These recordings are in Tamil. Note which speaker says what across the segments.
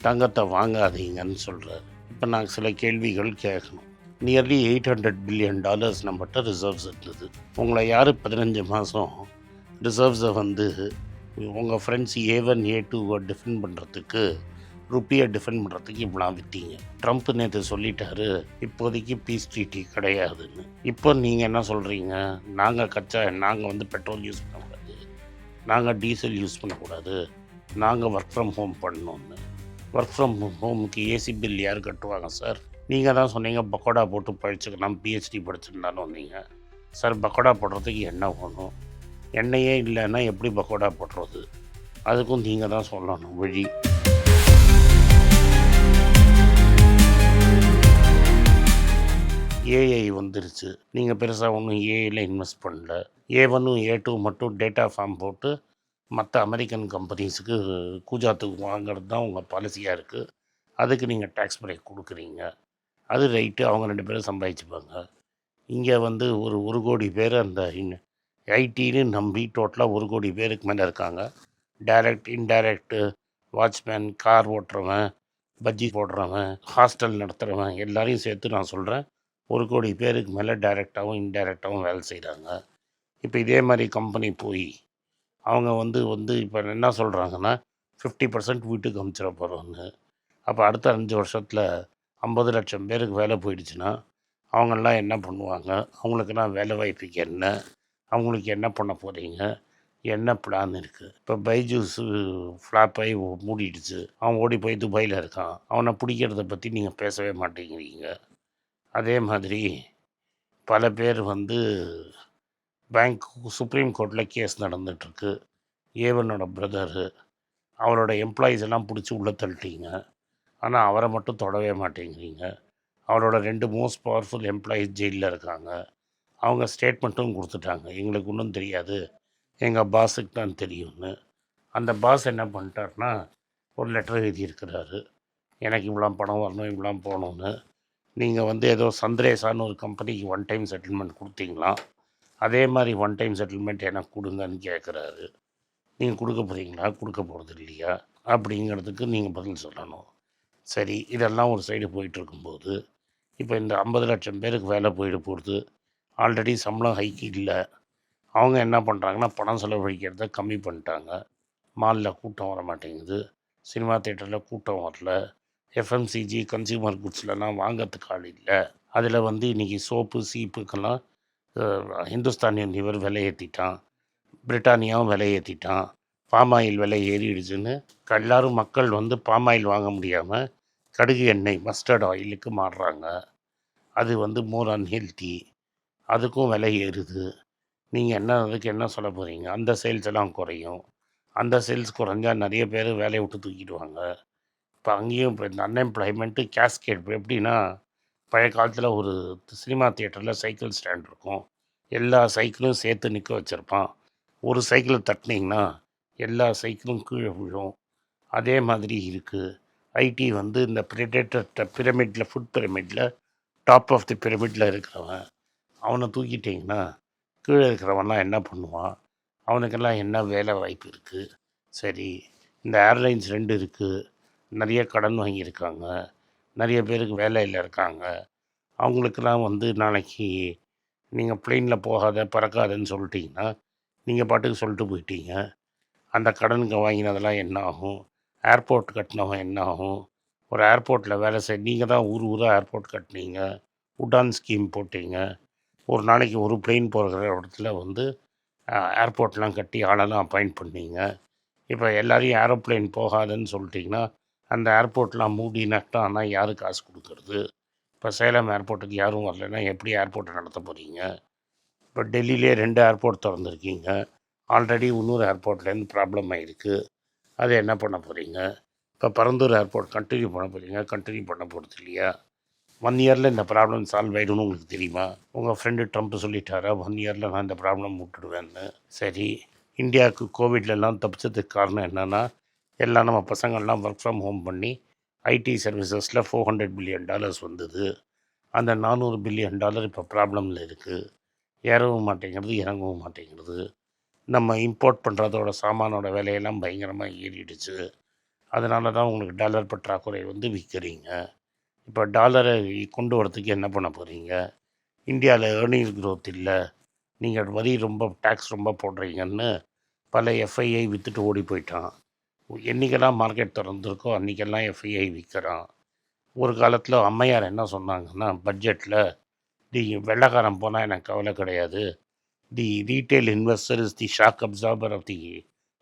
Speaker 1: தங்கத்தை வாங்காதீங்கன்னு சொல்கிறார். இப்போ நாங்கள் சில கேள்விகள் கேட்கணும். நியர்லி $800 பில்லியன் நம்மகிட்ட ரிசர்வ்ஸ் இருந்தது. உங்களை யார் 15 மாதம் ரிசர்வ்ஸை வந்து உங்கள் ஃப்ரெண்ட்ஸ் A1 A2 டிஃபெண்ட் பண்ணுறதுக்கு, ருப்பியை டிஃபெண்ட் பண்ணுறதுக்கு இப்படிலாம் விற்றீங்க? ட்ரம்ப் நேற்று சொல்லிட்டாரு இப்போதைக்கு பீஸ் ட்ரீட்டி கிடையாதுன்னு. இப்போ நீங்கள் என்ன சொல்கிறீங்க? நாங்கள் வந்து பெட்ரோல் யூஸ் பண்ணக்கூடாது, நாங்கள் டீசல் யூஸ் பண்ணக்கூடாது, நாங்கள் ஒர்க் ஃப்ரம் ஹோம் பண்ணணுன்னு. ஒர்க் ஃப்ரம் ஹோமுக்கு ஏசி பில் யார் கட்டுவாங்க சார்? நீங்கள் தான் சொன்னீங்க பக்கோடா போட்டு பழிச்சுக்கலாம், பிஹெச்டி படிச்சுருந்தாலும் வந்தீங்க சார். பக்கோடா போடுறதுக்கு எண்ணெய் வேணும், எண்ணெயே இல்லைன்னா எப்படி பக்கோடா போடுறது? அதுக்கும் நீங்கள் தான் சொல்லணும் வழி. ஏஐ வந்துருச்சு, நீங்கள் பெருசாக ஒன்றும் ஏஐயில் இன்வெஸ்ட் பண்ணல. A1 A2 மட்டும் டேட்டா ஃபார்ம் போட்டு மற்ற அமெரிக்கன் கம்பெனிஸுக்கு கூஜாத்துக்கு வாங்கிறது தான் உங்கள் பாலிசியாக இருக்குது. அதுக்கு நீங்கள் டேக்ஸ் பிரேக் கொடுக்குறீங்க, அது ரைட்டு, அவங்க 2 பேரும் சம்பாதிச்சுப்பாங்க. இங்கே வந்து ஒரு கோடி பேர் அந்த ஐடின்னு நம்பி டோட்டலாக 1 கோடி பேருக்கு மேலே இருக்காங்க. டைரக்ட் இன்டைரக்டு, வாட்ச்மேன், கார் ஓட்டுறவன், பஜ்ஜி போடுறவன், ஹாஸ்டல் நடத்துகிறவன் எல்லாரையும் சேர்த்து நான் சொல்கிறேன் 1 கோடி பேருக்கு மேலே டைரெக்டாகவும் இன்டைரக்டாகவும் வேலை செய்கிறாங்க. இப்போ இதே மாதிரி கம்பெனி போய் அவங்க வந்து இப்போ என்ன சொல்கிறாங்கன்னா 50% வீட்டுக்கு அனுப்பிச்சிட போகிறோன்னு. அப்போ அடுத்த 5 வருஷத்தில் 50 லட்சம் பேருக்கு வேலை போயிடுச்சுன்னா அவங்கெல்லாம் என்ன பண்ணுவாங்க? அவங்களுக்கெல்லாம் வேலை வாய்ப்புக்கு என்ன? அவங்களுக்கு என்ன பண்ண போகிறீங்க? என்ன பிளான் இருக்குது? இப்போ பைஜூஸ் ஃப்ளாப் ஆகி மூடிடுச்சு, அவன் ஓடி போய் துபாயில் இருக்கான், அவனை பிடிக்கிறத பற்றி நீங்கள் பேசவே மாட்டேங்கிறீங்க. அதே மாதிரி பல பேர் வந்து சுப்ரீம் கோர்ட்டில் கேஸ் நடந்துகிட்ருக்கு. A1 பிரதரு, அவரோட எம்ப்ளாயீஸ் எல்லாம் பிடிச்சி உள்ளே தள்ளிட்டீங்க, ஆனால் அவரை மட்டும் தொடவே மாட்டேங்கிறீங்க. அவரோட 2 மோஸ்ட் பவர்ஃபுல் எம்ப்ளாயீஸ் ஜெயிலில் இருக்காங்க. அவங்க ஸ்டேட்மெண்ட்டும் கொடுத்துட்டாங்க, எங்களுக்கு ஒன்றும் தெரியாது, எங்கள் பாஸுக்கு தான் தெரியும்னு. அந்த பாஸ் என்ன பண்ணிட்டார்னா ஒரு லெட்டர் எழுதியிருக்கிறாரு, எனக்கு இவ்வளோ பணம் வரணும், இவ்வளோ போகணுன்னு. நீங்கள் வந்து ஏதோ சந்திரேசான்னு ஒரு கம்பெனிக்கு 1 டைம் செட்டில்மெண்ட் கொடுத்தீங்களாம், அதே மாதிரி 1 டைம் செட்டில்மெண்ட் எனக்கு கொடுங்கன்னு கேட்குறாரு. நீங்கள் கொடுக்க போகிறீங்களா, கொடுக்க போகிறது இல்லையா அப்படிங்கிறதுக்கு நீங்கள் பதில் சொல்லணும். சரி, இதெல்லாம் ஒரு சைடு போயிட்டுருக்கும்போது இப்போ இந்த 50 லட்சம் பேருக்கு வேலை போகிறது, ஆல்ரெடி சம்பளம் ஹைக்கு இல்லை. அவங்க என்ன பண்ணுறாங்கன்னா பணம் செலவழிக்கிறத கம்மி பண்ணிட்டாங்க. மாலில் கூட்டம் வர மாட்டேங்குது, சினிமா தேட்டரில் கூட்டம் வரல, எஃப்எம்சிஜி கன்சியூமர் குட்ஸ்லலாம் வாங்கிறதுக்கு ஆள் இல்லை. அதில் வந்து இன்றைக்கி சோப்பு சீப்புக்கெல்லாம் ஹிந்துஸ்தான் யூனிவர் விலை ஏற்றிட்டான், பிரிட்டானியாவும் விலை ஏற்றிட்டான், பாம் ஆயில் விலை ஏறிடுச்சுன்னு எல்லோரும் மக்கள் வந்து பாம் ஆயில் வாங்க முடியாமல் கடுகு எண்ணெய் மஸ்டர்ட் ஆயிலுக்கு மாறுறாங்க. அது வந்து மோர் அன்ஹெல்த்தி, அதுக்கும் விலை ஏறுது. நீங்கள் அதுக்கு என்ன சொல்ல போகிறீங்க? அந்த சேல்ஸ் எல்லாம் குறையும். அந்த சேல்ஸ் குறைஞ்சா நிறைய பேர் வேலையை விட்டு தூக்கிடுவாங்க. இப்போ அங்கேயும் இப்போ இந்த அன்எம்ப்ளாய்மெண்ட்டு கேஸ்கேட் எப்படின்னா, பழைய காலத்தில் ஒரு சினிமா தியேட்டரில் சைக்கிள் ஸ்டாண்ட் இருக்கும், எல்லா சைக்கிளும் சேர்த்து நிற்க வச்சுருப்பான். ஒரு சைக்கிள் தட்டினீங்கன்னா எல்லா சைக்கிளும் கீழே விழும். அதே மாதிரி இருக்குது ஐடி. வந்து இந்த பிரமிட்டில் ஃபுட் பிரமிட்டில் டாப் ஆஃப் தி பிரமிட்டில் இருக்கிறவன், அவனை தூக்கிட்டிங்கன்னா கீழே இருக்கிறவன்லாம் என்ன பண்ணுவான்? அவனுக்கெல்லாம் என்ன வேலை வாய்ப்பு இருக்குது? சரி, இந்த ஏர்லைன்ஸ் 2 இருக்குது, நிறைய கடன் வாங்கியிருக்காங்க, நிறைய பேருக்கு வேலையில் இருக்காங்க. அவங்களுக்கெல்லாம் வந்து நாளைக்கு நீங்கள் ப்ளெயினில் போகாத பறக்காதன்னு சொல்லிட்டீங்கன்னா நீங்கள் பாட்டுக்கு சொல்லிட்டு போயிட்டீங்க, அந்த கடனுக்கு வாங்கினதெல்லாம் என்ன ஆகும்? ஏர்போர்ட் கட்டினவன் என்ன ஆகும்? ஒரு ஏர்போர்ட்டில் வேலை நீங்கள் தான் ஊராக ஏர்போர்ட் கட்டினீங்க, உடான் ஸ்கீம் போட்டீங்க, ஒரு நாளைக்கு ஒரு பிளெயின் போகிற இடத்துல வந்து ஏர்போர்ட்லாம் கட்டி ஆளெல்லாம் அப்பாயிண்ட் பண்ணீங்க. இப்போ எல்லோரையும் ஏரோப்ளேன் போகாதுன்னு சொல்லிட்டிங்கன்னா அந்த ஏர்போர்ட்லாம் மூடி நட்டம், ஆனால் யார் காசு கொடுக்குறது? இப்போ சேலம் ஏர்போர்ட்டுக்கு யாரும் வரலைன்னா எப்படி ஏர்போர்ட்டை நடத்த போகிறீங்க? இப்போ டெல்லியிலே 2 ஏர்போர்ட் திறந்துருக்கீங்க, ஆல்ரெடி இன்னொரு ஏர்போர்ட்லேருந்து ப்ராப்ளம் ஆகிருக்கு, அது என்ன பண்ண போகிறீங்க? இப்போ பரந்தூர் ஏர்போர்ட் கண்டினியூ பண்ண போகிறீங்க, கண்டினியூ பண்ண போகிறது இல்லையா? 1 இயரில் இந்த ப்ராப்ளம் சால்வ் ஆகிடும்னு உங்களுக்கு தெரியுமா? உங்கள் ஃப்ரெண்டு ட்ரம்ப் சொல்லிட்டாரா 1 இயரில் நான் இந்த ப்ராப்ளம் விட்டுடுவேன்னு. சரி, இந்தியாவுக்கு கோவிட்லலாம் தப்பிச்சதுக்கு காரணம் என்னென்னா, எல்லாம் நம்ம பசங்கள்லாம் ஒர்க் ஃப்ரம் ஹோம் பண்ணி ஐடி சர்வீசஸில் $400 பில்லியன் வந்தது. அந்த $400 பில்லியன் இப்போ ப்ராப்ளமில் இருக்குது, ஏறவும் மாட்டேங்கிறது, இறங்கவும் மாட்டேங்கிறது. நம்ம இம்போர்ட் பண்ணுறதோட சாமானோட விலையெல்லாம் பயங்கரமாக ஏறிடுச்சு. அதனால தான் உங்களுக்கு டாலர் பற்றாக்குறை வந்து விற்கிறீங்க. இப்போ டாலரை கொண்டு வரதுக்கு என்ன பண்ண போகிறீங்க? இந்தியாவில் ஏர்னிங்ஸ் growth இல்லை, நீங்கள் வரி ரொம்ப டேக்ஸ் ரொம்ப போடுறீங்கன்னு பல எஃப்ஐஐ விற்றுட்டு ஓடி போயிட்டான். என்றைக்கெல்லாம் மார்க்கெட் திறந்துருக்கோ அன்றைக்கெல்லாம் எஃப்ஐஐ விற்கிறான். ஒரு காலத்தில் அம்மையார் என்ன சொன்னாங்கன்னா பட்ஜெட்டில், தி வெள்ளைக்காரன் போனால் எனக்கு கவலை கிடையாது, the retail investor is the shock absorber of the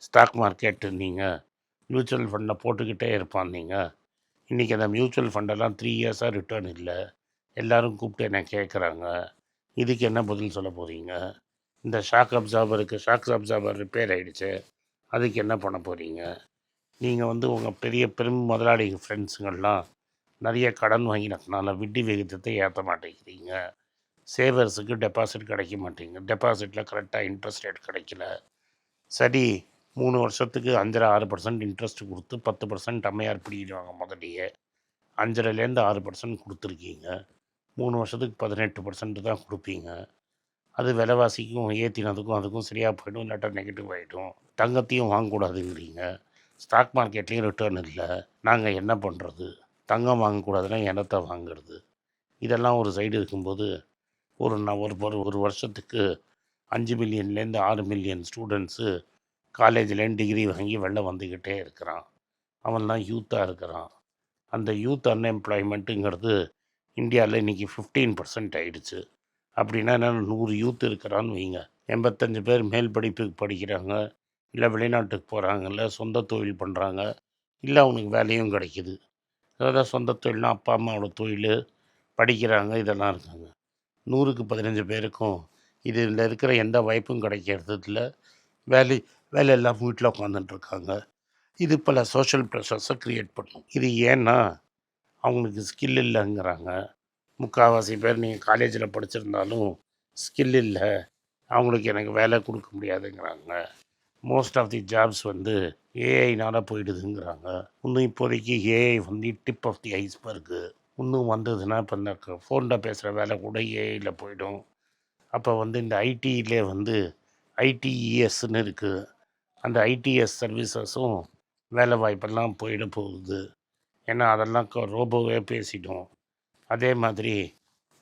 Speaker 1: stock market, நீங்கள் மியூச்சுவல் ஃபண்டை போட்டுக்கிட்டே இருப்பான். நீங்கள் இன்றைக்கி அந்த மியூச்சுவல் ஃபண்டெல்லாம் 3 இயர்ஸாக ரிட்டர்ன் இல்லை, எல்லோரும் கூப்பிட்டு என்ன கேட்குறாங்க. இதுக்கு என்ன பதில் சொல்ல போகிறீங்க? இந்த ஷாக் அப்சார்பர் ரிப்பேர் ஆகிடுச்சு, அதுக்கு என்ன பண்ண போகிறீங்க? நீங்கள் வந்து உங்கள் பெரும் முதலாளி ஃப்ரெண்ட்ஸுங்கள்லாம் நிறைய கடன் வாங்கினதுனால வட்டி விகிதத்தை ஏற்ற மாட்டேங்கிறீங்க. சேவர்ஸுக்கு டெபாசிட் கிடைக்க மாட்டேங்க, டெபாசிட்டில் கரெக்டாக இன்ட்ரெஸ்ட் ரேட் கிடைக்கல. சரி, 3 வருஷத்துக்கு 5.5% இன்ட்ரெஸ்ட் கொடுத்து 10% அம்மையார் பிடிக்கிடுவாங்க முதலையே. 5.5லேருந்து 6% கொடுத்துருக்கீங்க. 3 வருஷத்துக்கு 18% தான் கொடுப்பீங்க. அது விலைவாசிக்கும் ஏற்றினதுக்கும் அதுக்கும் சரியாக போய்டும், இல்லாட்டா நெகட்டிவ் ஆகிடும். தங்கத்தையும் வாங்கக்கூடாதுங்கிறீங்க, ஸ்டாக் மார்க்கெட்லேயும் ரிட்டர்ன் இல்லை. நாங்கள் என்ன பண்ணுறது? தங்கம் வாங்கக்கூடாதுன்னா என்னத்தை வாங்கிறது? இதெல்லாம் ஒரு சைடு இருக்கும்போது ஒரு வருஷத்துக்கு 5 மில்லியன்லேருந்து 6 மில்லியன் ஸ்டூடெண்ட்ஸு காலேஜ்லேருந்து டிகிரி வாங்கி வெளில வந்துக்கிட்டே இருக்கிறான். அவன்லாம் யூத்தாக இருக்கிறான். அந்த யூத் அன்எம்ப்ளாய்மெண்ட்டுங்கிறது இந்தியாவில் இன்றைக்கி 15% ஆகிடுச்சு. அப்படின்னா என்னென்ன, 100 யூத் இருக்கிறான்னு வைங்க, 85 பேர் மேல் படிப்புக்கு படிக்கிறாங்க, இல்லை வெளிநாட்டுக்கு போகிறாங்க, இல்லை சொந்த தொழில் பண்ணுறாங்க, இல்லை அவனுக்கு வேலையும் கிடைக்கிது. அதாவது சொந்த தொழில்னா அப்பா அம்மாவோட தொழில், படிக்கிறாங்க, இதெல்லாம் இருக்காங்க. 100க்கு 15 பேருக்கும் இதில் இருக்கிற எந்த வாய்ப்பும் கிடைக்கிறது இல்லை. வேலை எல்லாம் வீட்டில் உட்காந்துட்டுருக்காங்க. இது பல சோஷியல் ப்ரெஷர்ஸை க்ரியேட் பண்ணும். இது ஏன்னா அவங்களுக்கு ஸ்கில் இல்லைங்கிறாங்க. முக்கால்வாசி பேர் நீங்கள் காலேஜில் படிச்சிருந்தாலும் ஸ்கில் இல்லை, அவங்களுக்கு எனக்கு வேலை கொடுக்க முடியாதுங்கிறாங்க. மோஸ்ட் ஆஃப் தி ஜாப்ஸ் வந்து ஏஐனால் போயிடுதுங்கிறாங்க. இன்னும் இப்போதைக்கு ஏஐ வந்து டிப் ஆஃப் தி ஐஸ்பர்கு. இன்னும் வந்ததுன்னா இப்போ இந்த ஃபோனில் பேசுகிற வேலை கூட ஏஐயில் போயிடும். அப்போ வந்து இந்த ஐடியிலே வந்து ஐடிஇஎஸ்ன்னு இருக்குது, அந்த ஐடிஎஸ் சர்வீசஸும் வேலை வாய்ப்பெல்லாம் போயிட போகுது. ஏன்னா அதெல்லாம் ரோபோவே பேசிடும். அதே மாதிரி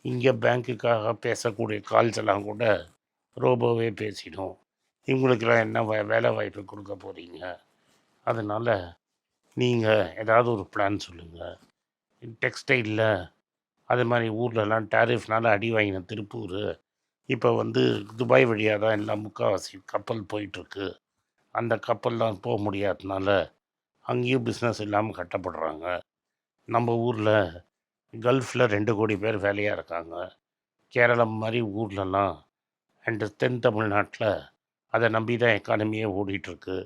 Speaker 1: இங்கே பேங்க்குக்காக பேசக்கூடிய கால்ஸ் எல்லாம் கூட ரோபோவே பேசிடும். இவங்களுக்கெல்லாம் என்ன வேலை வாய்ப்பு கொடுக்க போகிறீங்க? அதனால் நீங்கள் ஏதாவது ஒரு பிளான் சொல்லுங்கள். டெக்ஸ்டைலில் அது மாதிரி ஊர்லலாம் டேரிஃப்னால் அடி வாங்கின திருப்பூர் இப்போ வந்து துபாய் வழியாக தான் எல்லாம் முக்கால்வாசி கப்பல் போயிட்டுருக்கு. அந்த கப்பல்லாம் போக முடியாததுனால அங்கேயும் பிஸ்னஸ் இல்லாமல் கட்டப்படுறாங்க. நம்ம ஊரில் கல்ஃபில் 2 கோடி பேர் வேலையாக இருக்காங்க. கேரளம் மாதிரி ஊர்லலாம் அண்டு தென் தமிழ்நாட்டில் அதை நம்பி தான் எக்கானமியே ஓடிட்டுருக்கு.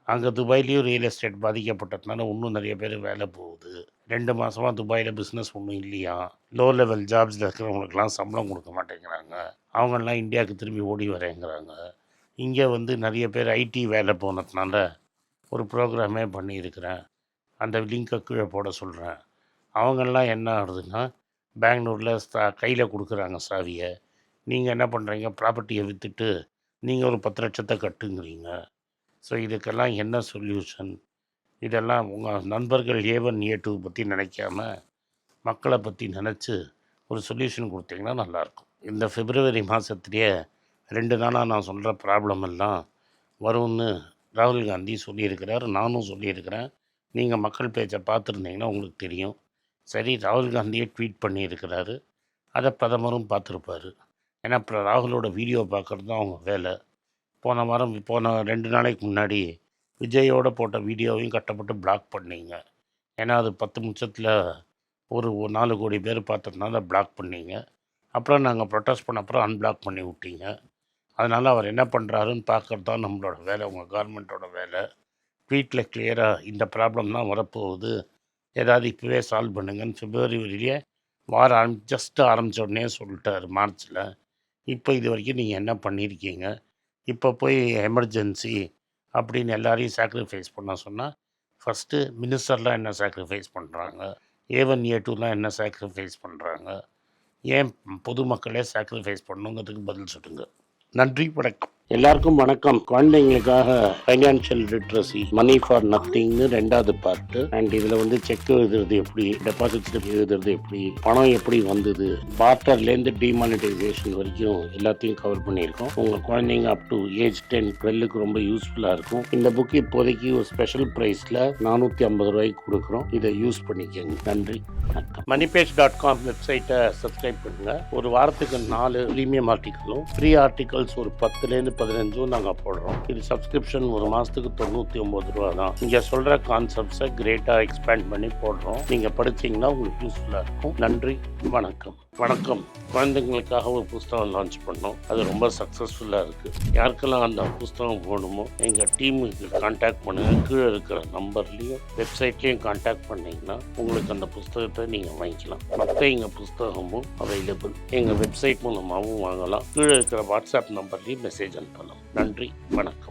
Speaker 1: அங்கே துபாய்லேயும் ரியல் எஸ்டேட் பாதிக்கப்பட்டதுனால இன்னும் நிறைய பேர் வேலை போகுது. 2 மாதமாக துபாயில் பிஸ்னஸ் ஒன்றும் இல்லையா. லோ லெவல் ஜாப்ஸில் இருக்கிறவங்களுக்கெல்லாம் சம்பளம் கொடுக்க மாட்டேங்கிறாங்க. அவங்கெல்லாம் இந்தியாவுக்கு திரும்பி ஓடி வரேங்கிறாங்க. இங்கே வந்து நிறைய பேர் ஐடி வேலை போனதுனால ஒரு ப்ரோக்ராமே பண்ணியிருக்கிறேன், அந்த லிங்கை கீழே போட சொல்கிறேன். அவங்கெல்லாம் என்ன ஆகுதுன்னா பெங்களூரில் கையில் கொடுக்குறாங்க சாவியை. நீங்கள் என்ன பண்ணுறீங்க, ப்ராப்பர்ட்டியை விற்றுட்டு நீங்கள் ஒரு 10 லட்சத்தை கட்டுங்கிறீங்க. ஸோ இதுக்கெல்லாம் என்ன சொல்யூஷன்? இதெல்லாம் உங்கள் நண்பர்கள் A1 A2 பற்றி நினைக்காம மக்களை பற்றி நினச்சி ஒரு சொல்யூஷன் கொடுத்தீங்கன்னா நல்லாயிருக்கும். இந்த பிப்ரவரி மாதத்துலேயே 2 நாளாக நான் சொல்கிற ப்ராப்ளம் எல்லாம் வரும்னு ராகுல் காந்தி சொல்லியிருக்கிறார், நானும் சொல்லியிருக்கிறேன். நீங்கள் மக்கள் பேச்சை பார்த்துருந்தீங்கன்னா உங்களுக்கு தெரியும். சரி, ராகுல் காந்தியே ட்வீட் பண்ணியிருக்கிறாரு, அதை பிரதமரும் பார்த்துருப்பார். ஏன்னா இப்போ ராகுலோட வீடியோ பார்க்குறது தான் அவங்க வேலை. போன 2 நாளைக்கு முன்னாடி விஜயோடு போட்ட வீடியோவையும் கட்டப்பட்டு பிளாக் பண்ணீங்க. ஏன்னா அது 10 நிமிஷத்தில் ஒரு 4 கோடி பேர் பார்த்ததுனால பிளாக் பண்ணீங்க. அப்புறம் நாங்கள் ப்ரொட்டஸ்ட் பண்ண அப்புறம் அன்பிளாக் பண்ணி விட்டீங்க. அதனால் அவர் என்ன பண்ணுறாருன்னு பார்க்குறது தான் நம்மளோட வேலை, உங்கள் கவர்மெண்ட்டோட வேலை. ட்வீட்டில் கிளியராக இந்த ப்ராப்ளம் தான் வரப்போகுது, ஏதாவது இப்போவே சால்வ் பண்ணுங்கன்னு பிப்ரவரியிலேயே ஜஸ்ட்டு ஆரம்பித்த உடனே சொல்லிட்டார் மார்ச்சில். இப்போ இது வரைக்கும் நீங்கள் என்ன பண்ணியிருக்கீங்க? இப்போ போய் எமர்ஜென்சி அப்படின்னு எல்லாரையும் சாக்ரிஃபைஸ் பண்ண சொன்னால், ஃபஸ்ட்டு மினிஸ்டர்லாம் என்ன சாக்ரிஃபைஸ் பண்ணுறாங்க, A1 A2லாம் என்ன சாக்ரிஃபைஸ் பண்ணுறாங்க, ஏன் பொதுமக்களே சாக்ரிஃபைஸ் பண்ணுங்கிறதுக்கு பதில் சொல்லுங்கள். நன்றி, வணக்கம். எல்லாருக்கும் வணக்கம். குழந்தைங்களுக்காக ஃபைனான்ஷியல் லிட்ரஸி மணி ஃபார் நத்திங்னு 2வது பார்ட்டு. அண்ட் இதில் செக் எழுதுறது எப்படி, டெபாசிட் எழுதுறது எப்படி, பணம் எப்படி வந்தது, பார்ட்டர்லேருந்து டிமானிட்டைசேஷன் வரைக்கும் எல்லாத்தையும் கவர் பண்ணியிருக்கோம். உங்கள் குழந்தைங்க அப் டு ஏஜ் 10-12க்கு ரொம்ப யூஸ்ஃபுல்லாக இருக்கும். இந்த புக் இப்போதைக்கு ஒரு ஸ்பெஷல் ப்ரைஸில் 450 ரூபாய்க்கு கொடுக்குறோம். இதை யூஸ் பண்ணிக்கோங்க. நன்றி, வணக்கம். moneypage.com வெப்சைட்டை சப்ஸ்கிரைப் பண்ணுங்கள். ஒரு வாரத்துக்கு 4 ப்ரீமியம் ஆர்டிக்கலும் ஃப்ரீ ஆர்டிகல்ஸ் ஒரு 10லேருந்து 15 நாங்கள் போடுறோம். இது சப்ஸ்கிரிப்ஷன் ஒரு மாதத்துக்கு 99 ரூபா தான். நீங்கள் சொல்கிற கான்செப்ட்ஸை கிரேட்டாக எக்ஸ்பேண்ட் பண்ணி போடுறோம். நீங்கள் படித்தீங்கன்னா உங்களுக்கு யூஸ்ஃபுல்லாக இருக்கும். நன்றி, வணக்கம். குழந்தைங்களுக்காக ஒரு புஸ்தகம் லான்ச் பண்ணோம். அது ரொம்ப சக்ஸஸ்ஃபுல்லாக இருக்குது. யாருக்கெல்லாம் அந்த புஸ்தகம் போகணுமோ எங்கள் டீமுக்கு கான்டாக்ட் பண்ணுங்கள். கீழே இருக்கிற நம்பர்லேயும் வெப்சைட்லேயும் கான்டாக்ட் பண்ணிங்கன்னா உங்களுக்கு அந்த புஸ்தகத்தை நீங்கள் வாங்கிக்கலாம். மற்ற எங்கள் புஸ்தகமும் அவைலபிள். எங்கள் வெப்சைட் மூலமாகவும் வாங்கலாம். கீழே இருக்கிற வாட்ஸ்அப் நம்பர்லேயும் மெசேஜ் அனுப்பலாம். நன்றி, வணக்கம்.